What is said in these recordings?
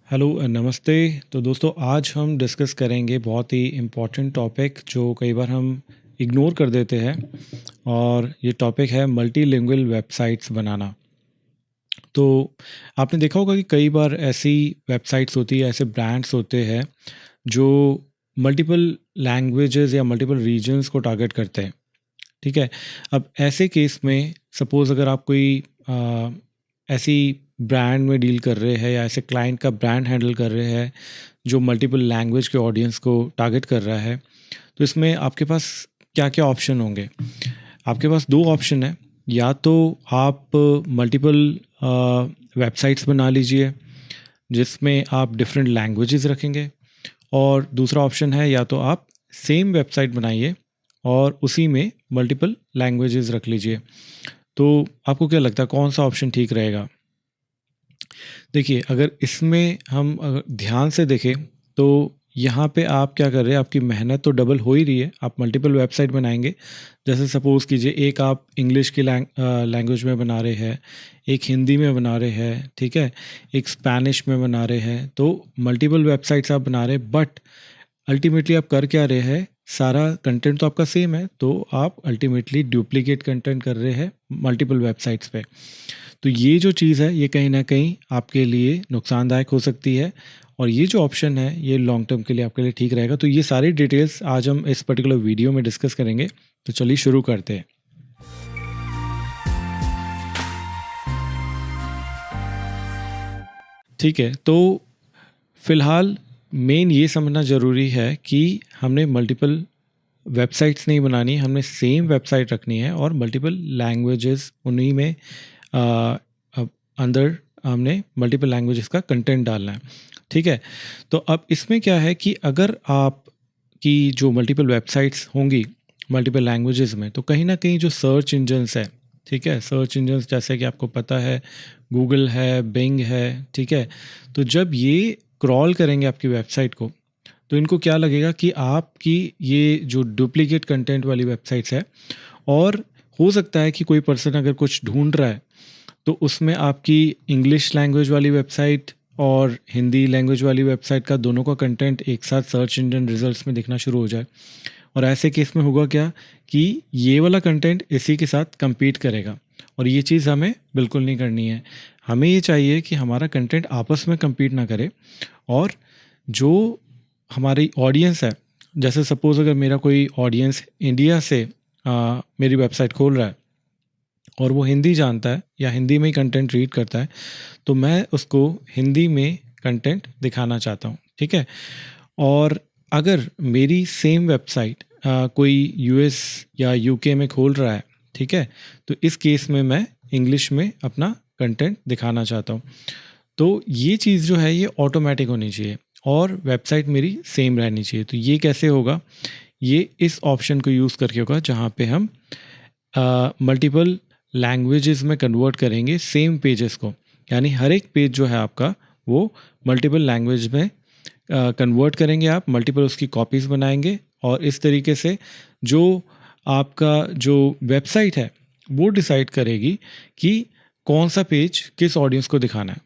Hello नमस्ते। तो दोस्तों आज हम डिस्कस करेंगे बहुत ही इम्पोर्टेंट टॉपिक जो कई बार हम इग्नोर कर देते हैं, और ये टॉपिक है मल्टीलिंगुअल वेबसाइट्स बनाना। तो आपने देखा होगा कि कई बार ऐसी वेबसाइट्स होती है, ऐसे ब्रांड्स होते हैं जो मल्टीपल लैंग्वेजेस या मल्टीपल रीजन्स को टारगेट करते हैं। ठीक है। अब ऐसे केस में सपोज़ अगर आप कोई ऐसी ब्रांड में डील कर रहे हैं या ऐसे क्लाइंट का ब्रांड हैंडल कर रहे हैं जो मल्टीपल लैंग्वेज के ऑडियंस को टारगेट कर रहा है, तो इसमें आपके पास क्या क्या ऑप्शन होंगे? आपके पास दो ऑप्शन है। या तो आप मल्टीपल वेबसाइट्स बना लीजिए जिसमें आप डिफरेंट लैंग्वेजेस रखेंगे, और दूसरा ऑप्शन है या तो आप सेम वेबसाइट बनाइए और उसी में मल्टीपल लैंग्वेजेस रख लीजिए। तो आपको क्या लगता है कौन सा ऑप्शन ठीक रहेगा? देखिए, अगर इसमें हम अगर ध्यान से देखें तो यहाँ पे आप क्या कर रहे हैं, आपकी मेहनत तो डबल हो ही रही है। आप मल्टीपल वेबसाइट बनाएंगे, जैसे सपोज़ कीजिए एक आप इंग्लिश की लैंग्वेज में बना रहे हैं, एक हिंदी में बना रहे हैं, ठीक है, एक स्पेनिश में बना रहे हैं। तो मल्टीपल वेबसाइट्स आप बना रहे हैं, बट अल्टीमेटली आप कर क्या रहे हैं, सारा कंटेंट तो आपका सेम है, तो आप अल्टीमेटली डुप्लीकेट कंटेंट कर रहे हैं मल्टीपल वेबसाइट्स पे। तो ये जो चीज़ है ये कहीं ना कहीं आपके लिए नुकसानदायक हो सकती है, और ये जो ऑप्शन है ये लॉन्ग टर्म के लिए आपके लिए ठीक रहेगा। तो ये सारी डिटेल्स आज हम इस पर्टिकुलर वीडियो में डिस्कस करेंगे। तो चलिए शुरू करते हैं। ठीक है, तो फिलहाल मेन ये समझना ज़रूरी है कि हमने मल्टीपल वेबसाइट्स नहीं बनानी, हमने सेम वेबसाइट रखनी है और मल्टीपल लैंग्वेजेस उन्हीं में अंदर हमने मल्टीपल लैंग्वेजेस का कंटेंट डालना है। ठीक है। तो अब इसमें क्या है कि अगर आप की जो मल्टीपल वेबसाइट्स होंगी मल्टीपल लैंग्वेजेस में, तो कहीं ना कहीं जो सर्च इंजन्स है, ठीक है, सर्च इंजन्स जैसे कि आपको पता है गूगल है, बिंग है, ठीक है, तो जब ये क्रॉल करेंगे आपकी वेबसाइट को, तो इनको क्या लगेगा कि आपकी ये जो डुप्लीकेट कंटेंट वाली वेबसाइट्स है, और हो सकता है कि कोई पर्सन अगर कुछ ढूंढ रहा है तो उसमें आपकी इंग्लिश लैंग्वेज वाली वेबसाइट और हिंदी लैंग्वेज वाली वेबसाइट का दोनों का कंटेंट एक साथ सर्च इंजन रिजल्ट्स में दिखना शुरू हो जाए। और ऐसे केस में होगा क्या कि ये वाला कंटेंट इसी के साथ compete करेगा, और ये चीज़ हमें बिल्कुल नहीं करनी है। हमें ये चाहिए कि हमारा कंटेंट आपस में compete ना करे, और जो हमारी ऑडियंस है, जैसे सपोज़ अगर मेरा कोई ऑडियंस इंडिया से मेरी वेबसाइट खोल रहा है और वो हिंदी जानता है या हिंदी में ही कंटेंट रीड करता है, तो मैं उसको हिंदी में कंटेंट दिखाना चाहता हूँ। ठीक है। और अगर मेरी सेम वेबसाइट कोई यूएस या यूके में खोल रहा है, ठीक है, तो इस केस में मैं इंग्लिश में अपना कंटेंट दिखाना चाहता हूँ। तो ये चीज़ जो है ये ऑटोमेटिक होनी चाहिए और वेबसाइट मेरी सेम रहनी चाहिए। तो ये कैसे होगा? ये इस ऑप्शन को यूज़ करके होगा जहाँ पे हम मल्टीपल लैंग्वेजेस में कन्वर्ट करेंगे सेम पेजेस को, यानी हर एक पेज जो है आपका वो मल्टीपल लैंग्वेज में कन्वर्ट करेंगे, आप मल्टीपल उसकी कॉपीज़ बनाएंगे, और इस तरीके से जो आपका जो वेबसाइट है वो डिसाइड करेगी कि कौन सा पेज किस ऑडियंस को दिखाना है।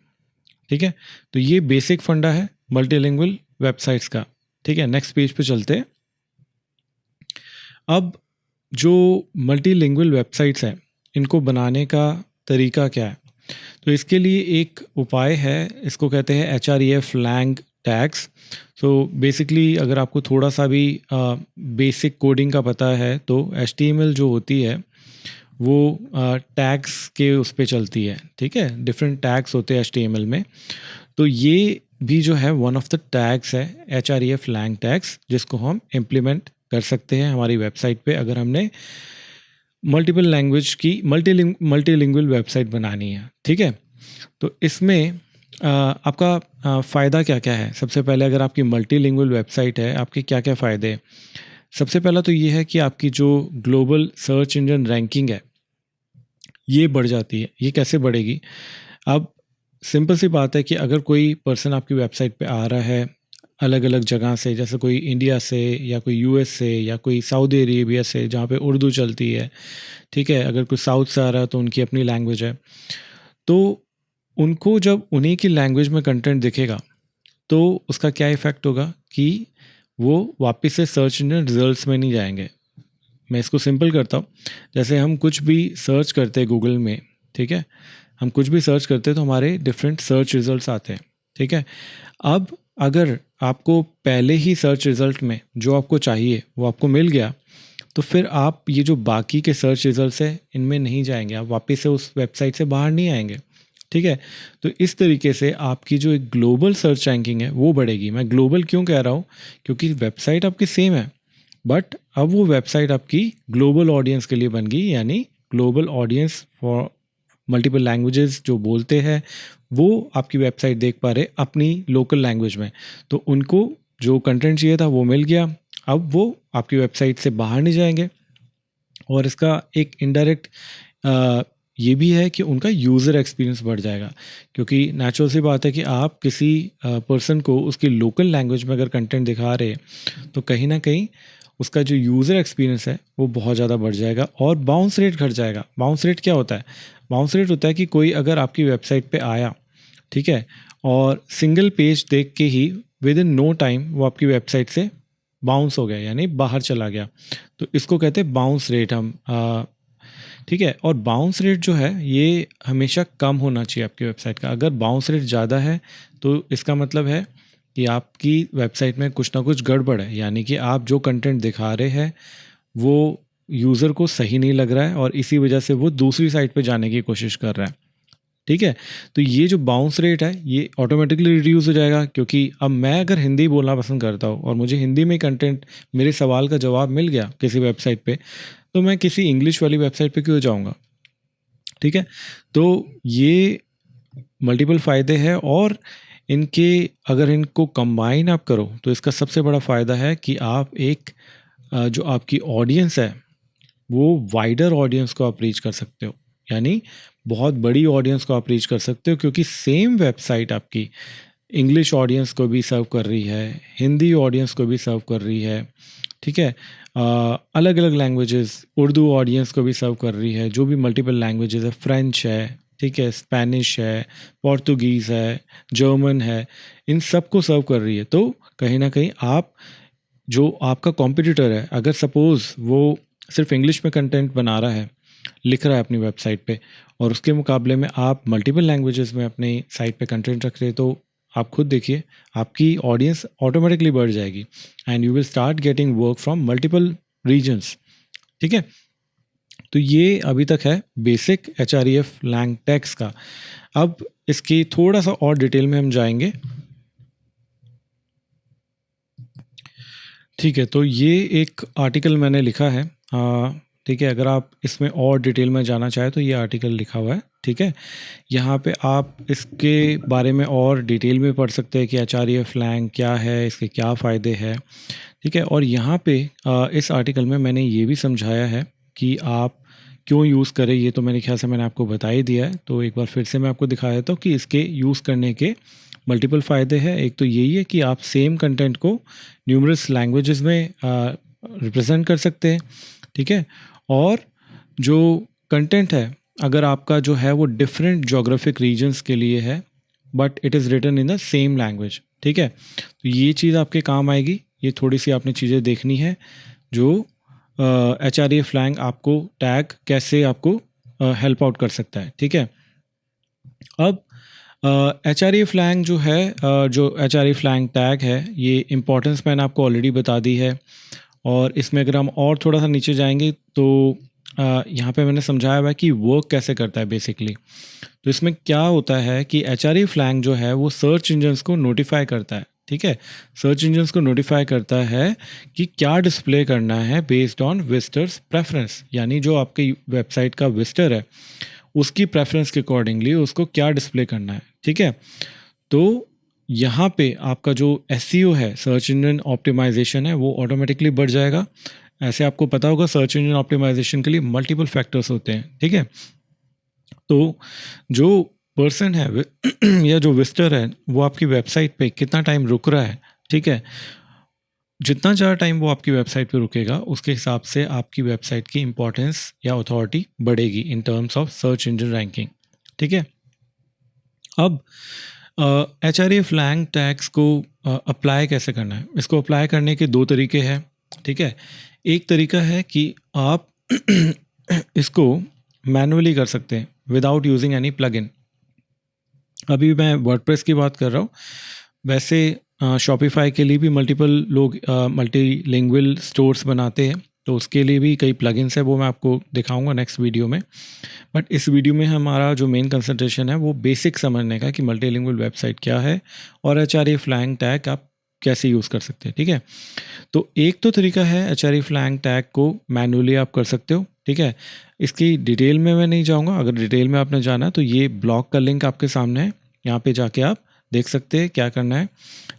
ठीक है। तो ये बेसिक फंडा है मल्टीलिंगुअल वेबसाइट्स का। ठीक है, नेक्स्ट पेज पे चलते हैं। अब जो मल्टीलिंगुअल वेबसाइट्स हैं इनको बनाने का तरीका क्या है? तो इसके लिए एक उपाय है, इसको कहते हैं HREF लैंग टैग्स। तो बेसिकली अगर आपको थोड़ा सा भी बेसिक कोडिंग का पता है तो HTML जो होती है वो टैग्स के उस पे चलती है। ठीक है, डिफरेंट टैग्स होते हैं HTML में। तो ये भी जो है वन ऑफ द टैग्स है HREF लैंग टैग्स, जिसको हम इम्प्लीमेंट कर सकते हैं हमारी वेबसाइट पे अगर हमने मल्टीपल लैंग्वेज की मल्टीलिंगुअल वेबसाइट बनानी है। ठीक है। तो इसमें आपका फ़ायदा क्या क्या है? सबसे पहले अगर आपकी मल्टीलिंगुअल वेबसाइट है, आपके क्या क्या फ़ायदे हैं? सबसे पहला तो ये है कि आपकी जो ग्लोबल सर्च इंजन रैंकिंग है ये बढ़ जाती है। ये कैसे बढ़ेगी? अब सिंपल सी बात है कि अगर कोई पर्सन आपकी वेबसाइट पे आ रहा है अलग अलग जगह से, जैसे कोई इंडिया से या कोई यूएस से या कोई सऊदी अरेबिया से जहाँ पे उर्दू चलती है, ठीक है, अगर कोई साउथ से आ रहा है तो उनकी अपनी लैंग्वेज है, तो उनको जब उन्हीं की लैंग्वेज में कंटेंट दिखेगा तो उसका क्या इफ़ेक्ट होगा कि वो वापस से सर्च इंजन रिजल्ट्स में नहीं जाएंगे। मैं इसको सिंपल करता हूँ, जैसे हम कुछ भी सर्च करते हैं गूगल में, ठीक है, हम कुछ भी सर्च करते हैं तो हमारे डिफरेंट सर्च रिजल्ट्स आते हैं, ठीक है। अब अगर आपको पहले ही सर्च रिजल्ट में जो आपको चाहिए वो आपको मिल गया, तो फिर आप ये जो बाकी के सर्च रिजल्ट्स है इनमें नहीं जाएंगे, आप वापस से उस वेबसाइट से बाहर नहीं आएंगे, ठीक है। तो इस तरीके से आपकी जो एक ग्लोबल सर्च रैंकिंग है वो बढ़ेगी। मैं ग्लोबल क्यों कह रहा हूँ, क्योंकि वेबसाइट आपकी सेम है, बट अब वो वेबसाइट आपकी ग्लोबल ऑडियंस के लिए बन गई, यानी global audience for multiple languages जो बोलते हैं वो आपकी वेबसाइट देख पा रहे अपनी लोकल लैंग्वेज में, तो उनको जो कंटेंट चाहिए था वो मिल गया। अब वो आपकी वेबसाइट से बाहर नहीं जाएंगे। और इसका एक इनडायरेक्ट ये भी है कि उनका यूज़र एक्सपीरियंस बढ़ जाएगा, क्योंकि नेचुरल सी बात है कि आप किसी पर्सन को उसकी लोकल लैंग्वेज में अगर कंटेंट दिखा रहे हैं तो कहीं ना कहीं उसका जो यूज़र एक्सपीरियंस है वो बहुत ज़्यादा बढ़ जाएगा और बाउंस रेट घट जाएगा। बाउंस रेट क्या होता है? बाउंस रेट होता है कि कोई अगर आपकी वेबसाइट पे आया, ठीक है, और सिंगल पेज देख के ही विद इन नो टाइम वो आपकी वेबसाइट से बाउंस हो गया, यानी बाहर चला गया, तो इसको कहते हैं बाउंस रेट हम, ठीक है। और बाउंस रेट जो है ये हमेशा कम होना चाहिए आपकी वेबसाइट का। अगर बाउंस रेट ज़्यादा है तो इसका मतलब है कि आपकी वेबसाइट में कुछ ना कुछ गड़बड़ है, यानी कि आप जो कंटेंट दिखा रहे हैं वो यूज़र को सही नहीं लग रहा है और इसी वजह से वो दूसरी साइट पे जाने की कोशिश कर रहा है, ठीक है। तो ये जो बाउंस रेट है ये ऑटोमेटिकली रिड्यूस हो जाएगा, क्योंकि अब मैं अगर हिंदी बोलना पसंद करता हूँ और मुझे हिंदी में कंटेंट, मेरे सवाल का जवाब मिल गया किसी वेबसाइट पे, तो मैं किसी इंग्लिश वाली वेबसाइट पे क्यों जाऊँगा, ठीक है। तो ये मल्टीपल फ़ायदे हैं और इनके अगर इनको कंबाइन आप करो तो इसका सबसे बड़ा फ़ायदा है कि आप एक जो आपकी ऑडियंस है वो वाइडर ऑडियंस को आप रीच कर सकते हो, यानी बहुत बड़ी ऑडियंस को आप रीच कर सकते हो, क्योंकि सेम वेबसाइट आपकी इंग्लिश ऑडियंस को भी सर्व कर रही है, हिंदी ऑडियंस को भी सर्व कर रही है, ठीक है, अलग अलग लैंग्वेजेस, उर्दू ऑडियंस को भी सर्व कर रही है, जो भी मल्टीपल लैंग्वेजेस है, फ्रेंच है, ठीक है, स्पेनिश है, पोर्तुगीज़ है, जर्मन है, इन सब को सर्व कर रही है। तो कहीं ना कहीं आप, जो आपका कॉम्पिटिटर है, अगर सपोज़ वो सिर्फ इंग्लिश में कंटेंट बना रहा है, लिख रहा है अपनी वेबसाइट पे, और उसके मुकाबले में आप मल्टीपल लैंग्वेजेस में अपनी साइट पे कंटेंट रख रहे हैं, तो आप खुद देखिए आपकी ऑडियंस ऑटोमेटिकली बढ़ जाएगी and you will start getting work from multiple regions, ठीक है। तो ये अभी तक है बेसिक HREF लैंग टैग्स का। अब इसकी थोड़ा सा और डिटेल में हम जाएंगे, ठीक है। तो ये एक आर्टिकल मैंने लिखा है, ठीक है, अगर आप इसमें और डिटेल में जाना चाहें तो ये आर्टिकल लिखा हुआ है, ठीक है। यहाँ पे आप इसके बारे में और डिटेल में पढ़ सकते हैं कि HREF लैंग क्या है, इसके क्या फ़ायदे हैं, ठीक है। और यहाँ पे इस आर्टिकल में मैंने ये भी समझाया है कि आप क्यों यूज़ करें, ये तो मेरे ख्याल से मैंने आपको बता ही दिया है, तो एक बार फिर से मैं आपको दिखा देता हूँ कि इसके यूज़ करने के मल्टीपल फ़ायदे हैं। एक तो यही है कि आप सेम कंटेंट को न्यूमरस लैंग्वेजेस में रिप्रेजेंट कर सकते हैं, ठीक है। और जो कंटेंट है अगर आपका जो है वो डिफरेंट जोग्राफिक रीजन्स के लिए है but it is written in the same language, ठीक है, तो ये चीज़ आपके काम आएगी। ये थोड़ी सी आपने चीज़ें देखनी है जो HREF लैंग आपको टैग कैसे आपको हेल्प आउट कर सकता है, ठीक है। अब HREF लैंग जो है, जो HREF लैंग टैग है, ये इम्पोर्टेंस मैंने आपको ऑलरेडी बता दी है। और इसमें अगर हम और थोड़ा सा नीचे जाएंगे तो यहाँ पे मैंने समझाया हुआ है कि वर्क कैसे करता है बेसिकली। तो इसमें क्या होता है कि HREF लैंग जो है वो सर्च इंजन्स को नोटिफाई करता है, ठीक है। सर्च इंजन्स को नोटिफाई करता है कि क्या डिस्प्ले करना है बेस्ड ऑन विजिटर्स प्रेफरेंस, यानी जो आपके वेबसाइट का विजिटर है उसकी प्रेफरेंस के अकॉर्डिंगली उसको क्या डिस्प्ले करना है, ठीक है। तो यहाँ पे आपका जो SEO है, सर्च इंजन ऑप्टिमाइजेशन है, वो ऑटोमेटिकली बढ़ जाएगा। ऐसे आपको पता होगा सर्च इंजन ऑप्टिमाइजेशन के लिए मल्टीपल फैक्टर्स होते हैं, ठीक है। तो जो पर्सन है या जो विजिटर है वो आपकी वेबसाइट पे कितना टाइम रुक रहा है, ठीक है, जितना ज़्यादा टाइम वो आपकी वेबसाइट पे रुकेगा उसके हिसाब से आपकी वेबसाइट की इम्पोर्टेंस या अथॉरिटी बढ़ेगी in terms of search engine ranking, ठीक है। अब एच आर ए फ्लैंग टैग्स को अप्लाई कैसे करना है? इसको अप्लाई करने के दो तरीके हैं, ठीक है। एक तरीका है कि आप इसको मैनुअली कर सकते हैं विदाउट यूजिंग एनी प्लगइन। अभी मैं वर्डप्रेस की बात कर रहा हूँ, वैसे शॉपिफाई के लिए भी मल्टीपल लोग मल्टीलिंगुअल स्टोर्स बनाते हैं, तो उसके लिए भी कई प्लगइन्स है, वो मैं आपको दिखाऊंगा नेक्स्ट वीडियो में। बट इस वीडियो में हमारा जो मेन कंसंट्रेशन है वो बेसिक समझने का कि मल्टीलिंगुअल वेबसाइट क्या है और एच आर ए फ्लैंग टैग आप कैसे यूज़ कर सकते हैं, ठीक है। तो एक तो तरीका है एच आर ए फ्लैंग टैग को मैनुअली आप कर सकते हो, ठीक है। इसकी डिटेल में मैं नहीं जाऊँगा, अगर डिटेल में आपने जाना है तो ये ब्लॉग का लिंक आपके सामने है, यहाँ पे जाके आप देख सकते हैं क्या करना है,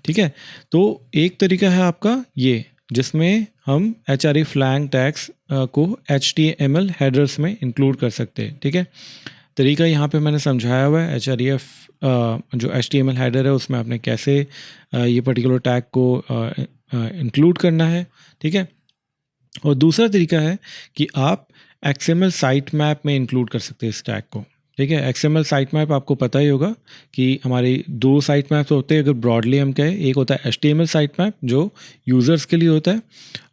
ठीक है। तो एक तरीका है आपका ये, जिसमें हम एच आर ए फ्लैंग टैग्स को HTML हेडर्स में इंक्लूड कर सकते हैं, ठीक है। तरीका यहाँ पे मैंने समझाया हुआ है, HREF जो HTML हेडर है उसमें आपने कैसे ये पर्टिकुलर टैग को इंक्लूड करना है, ठीक है। और दूसरा तरीका है कि आप XML साइट मैप में इंक्लूड कर सकते हैं इस टैग को, ठीक है। XML साइट मैप आपको पता ही होगा कि हमारी दो साइट मैप्स होते हैं, अगर ब्रॉडली हम कहें। एक होता है HTML साइट मैप जो यूज़र्स के लिए होता है,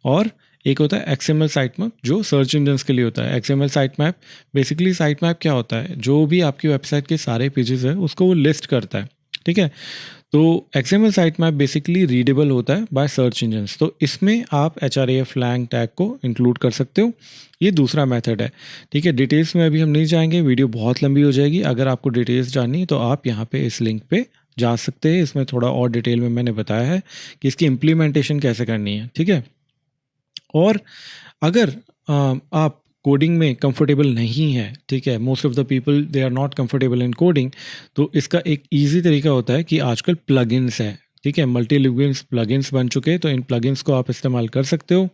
और एक होता है XML साइट मैप जो सर्च इंजन्स के लिए होता है। XML site map basically, site map क्या होता है, जो भी आपकी वेबसाइट के सारे पेजेस हैं उसको वो लिस्ट करता है, ठीक है। तो XML site map basically readable होता है बाय सर्च इंजन्स, तो इसमें आप HREF फ्लैंग टैग को इंक्लूड कर सकते हो। ये दूसरा मेथड है, ठीक है। डिटेल्स में अभी हम नहीं जाएंगे, वीडियो बहुत लंबी हो जाएगी। अगर आपको डिटेल्स जाननी है तो आप यहाँ पे इस लिंक पे जा सकते हैं, इसमें थोड़ा और डिटेल में मैंने बताया है कि इसकी इम्प्लीमेंटेशन कैसे करनी है, ठीक है। और अगर आप कोडिंग में कंफर्टेबल नहीं है, ठीक है, most of the people they are not comfortable in coding, तो इसका एक इजी तरीका होता है कि आजकल प्लगइन्स है, ठीक है, मल्टीलिंगुअल प्लगइन्स बन चुके हैं, तो इन प्लगइन्स को आप इस्तेमाल कर सकते हो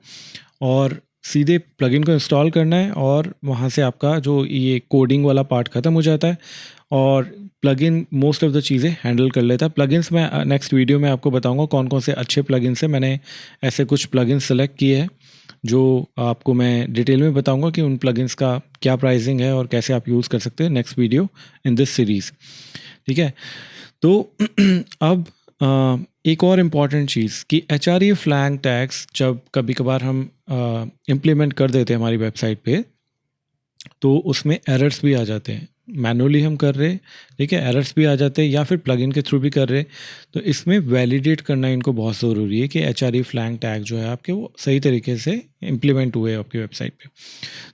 और सीधे प्लगइन को इंस्टॉल करना है और वहाँ से आपका जो ये कोडिंग वाला पार्ट ख़त्म हो जाता है और प्लगइन मोस्ट ऑफ द चीज़ें हैंडल कर लेता है। प्लगइन्स मैं नेक्स्ट वीडियो में आपको बताऊंगा कौन कौन से अच्छे प्लगइन्स हैं। मैंने ऐसे कुछ प्लगइन्स सेलेक्ट किए हैं जो आपको मैं डिटेल में बताऊंगा कि उन प्लगइन्स का क्या प्राइसिंग है और कैसे आप यूज़ कर सकते हैं next video in this series, ठीक है। तो अब एक और इम्पॉर्टेंट चीज़ कि HRE फ्लैंग टैग्स जब कभी कभार हम इम्प्लीमेंट कर देते हैं हमारी वेबसाइट पे, तो उसमें एरर्स भी आ जाते हैं। मैनुअली हम कर रहे, ठीक है, एरर्स भी आ जाते हैं या फिर प्लगइन के थ्रू भी कर रहे, तो इसमें वैलिडेट करना इनको बहुत ज़रूरी है कि HRE फ्लैंग टैग जो है आपके वो सही तरीके से इम्प्लीमेंट हुए आपकी वेबसाइट पे।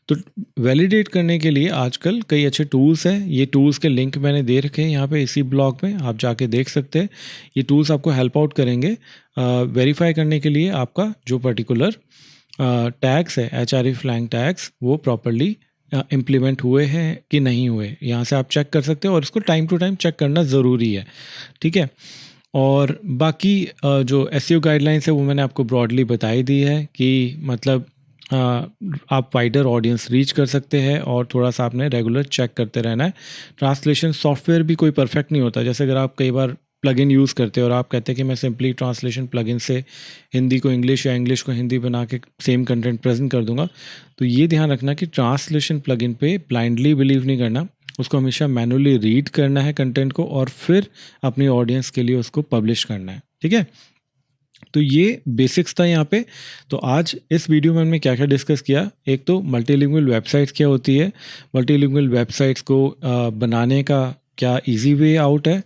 तो वैलिडेट करने के लिए आजकल कई अच्छे टूल्स हैं, ये टूल्स के लिंक मैंने दे रखे हैं यहाँ पे इसी ब्लॉग में, आप जाके देख सकते हैं। ये टूल्स आपको हेल्प आउट करेंगे वेरीफाई करने के लिए आपका जो पर्टिकुलर टैग्स है HRE फ्लैंग टैग्स वो प्रॉपरली इम्प्लीमेंट हुए हैं कि नहीं हुए, यहाँ से आप चेक कर सकते हो और इसको टाइम टू टाइम चेक करना ज़रूरी है, ठीक है। और बाकी जो SEO गाइडलाइंस है वो मैंने आपको ब्रॉडली बताई दी है कि मतलब आप वाइडर ऑडियंस रीच कर सकते हैं और थोड़ा सा आपने रेगुलर चेक करते रहना है। ट्रांसलेशन सॉफ्टवेयर भी कोई परफेक्ट नहीं होता, जैसे अगर आप कई बार प्लगइन यूज़ करते हो और आप कहते हैं कि मैं सिंपली ट्रांसलेशन प्लगइन से हिंदी को इंग्लिश या इंग्लिश को हिंदी बना के सेम कंटेंट प्रेजेंट कर दूंगा, तो ये ध्यान रखना कि ट्रांसलेशन प्लगइन पे ब्लाइंडली बिलीव नहीं करना, उसको हमेशा मैनुअली रीड करना है कंटेंट को और फिर अपनी ऑडियंस के लिए उसको पब्लिश करना है, ठीक है। तो ये बेसिक्स था यहाँ पे। तो आज इस वीडियो में हमने क्या क्या डिस्कस किया, एक तो मल्टीलिंगुअल वेबसाइट्स क्या होती है, मल्टीलिंगुअल वेबसाइट्स को बनाने का क्या इजी वे आउट है,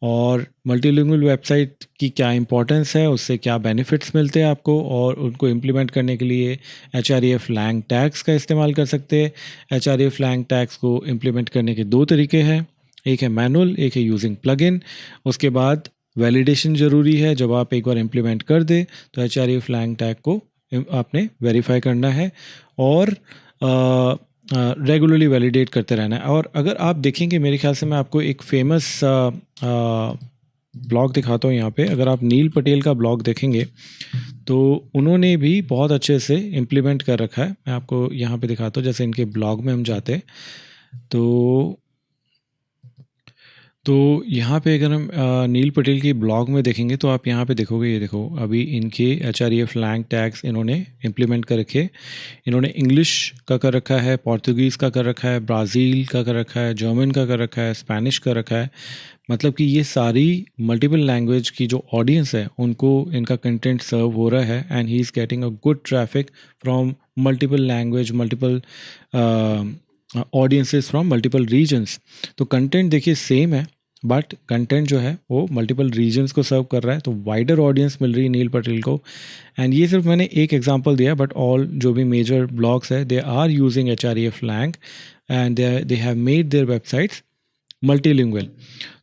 और मल्टीलिंगुअल वेबसाइट की क्या इंपॉर्टेंस है, उससे क्या बेनिफिट्स मिलते हैं आपको, और उनको इम्प्लीमेंट करने के लिए HRE फ्लैंग टैग्स का इस्तेमाल कर सकते हैं। HRE फ्लैंग टैग्स को इम्प्लीमेंट करने के दो तरीके हैं, एक है मैनुअल, एक है यूजिंग प्लगइन। उसके बाद वैलिडेशन ज़रूरी है, जब आप एक बार इम्प्लीमेंट कर दे तो HRE फ्लैंग टैग को आपने वेरीफाई करना है और रेगुलरली वैलिडेट करते रहना है। और अगर आप देखेंगे, मेरे ख्याल से मैं आपको एक फेमस ब्लॉग दिखाता हूँ यहाँ पे, अगर आप नील पटेल का ब्लॉग देखेंगे तो उन्होंने भी बहुत अच्छे से इम्प्लीमेंट कर रखा है। मैं आपको यहाँ पे दिखाता हूँ, जैसे इनके ब्लॉग में हम जाते हैं तो यहाँ पे अगर हम नील पटेल की ब्लॉग में देखेंगे तो आप यहाँ पे देखोगे, ये देखो अभी इनके HRE फ्लैंग टैग्स इन्होंने इम्प्लीमेंट कर रखे। इन्होंने इंग्लिश का कर रखा है, पोर्तुगीज़ का कर रखा है, ब्राज़ील का कर रखा है, जर्मन का कर रखा है, स्पेनिश का रखा है, मतलब कि ये सारी मल्टीपल लैंग्वेज की जो ऑडियंस है उनको इनका कंटेंट सर्व हो रहा है and he is getting a good traffic from multiple language, multiple audiences from multiple regions. तो कंटेंट देखिए सेम है, बट कंटेंट जो है वो मल्टीपल रीजन्स को सर्व कर रहा है, तो वाइडर ऑडियंस मिल रही है नील पटेल को। एंड ये सिर्फ मैंने एक एग्जांपल दिया, बट ऑल जो भी मेजर ब्लॉग्स है they are using HREF lang and they have made their websites multilingual.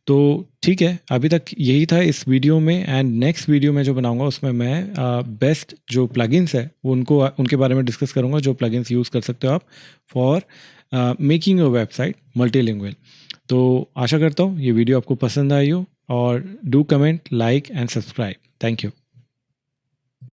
तो ठीक है, अभी तक यही था इस वीडियो में, एंड नेक्स्ट वीडियो में जो बनाऊंगा उसमें मैं बेस्ट जो प्लगइन्स है उनको उनके बारे में डिस्कस करूंगा, जो प्लगइन्स यूज़ कर सकते हो आप for making your website multilingual. तो आशा करता हूँ ये वीडियो आपको पसंद आई हो, और do comment, like and subscribe. Thank you.